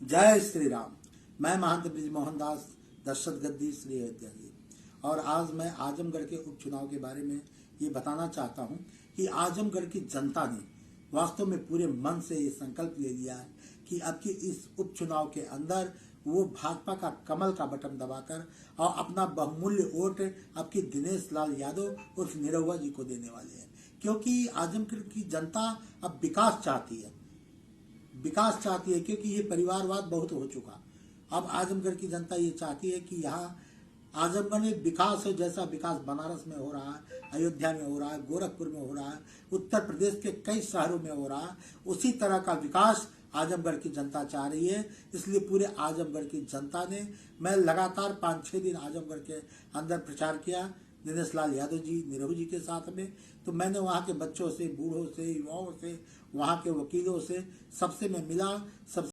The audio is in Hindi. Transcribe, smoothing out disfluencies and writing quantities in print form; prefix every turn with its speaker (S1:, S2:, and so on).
S1: जय श्री राम। मैं महंत ब्रिजमोहन दास, दशरथ गद्दी, श्री अयोध्या जी। और आज मैं आजमगढ़ के उपचुनाव के बारे में ये बताना चाहता हूँ कि आजमगढ़ की जनता ने वास्तव में पूरे मन से ये संकल्प ले लिया है कि अब की इस उपचुनाव के अंदर वो भाजपा का कमल का बटन दबाकर और अपना बहुमूल्य वोट अब की दिनेश लाल यादव उर्फ निरहुआ जी को देने वाले हैं, क्योंकि आजमगढ़ की जनता अब विकास चाहती है। क्योंकि ये परिवारवाद बहुत हो चुका। अब आजमगढ़ की जनता ये चाहती है कि यहाँ आजमगढ़ में विकास हो, जैसा विकास बनारस में हो रहा है, अयोध्या में हो रहा है, गोरखपुर में हो रहा है, उत्तर प्रदेश के कई शहरों में हो रहा है, उसी तरह का विकास आजमगढ़ की जनता चाह रही है। इसलिए पूरे आजमगढ़ की जनता ने, मैं लगातार 5-6 दिन आजमगढ़ के अंदर प्रचार किया दिनेश लाल यादव जी, निरहू जी के साथ में। तो मैंने वहाँ के बच्चों से, बूढ़ों से, युवाओं से, वहाँ के वकीलों से, सबसे मैं मिला। सब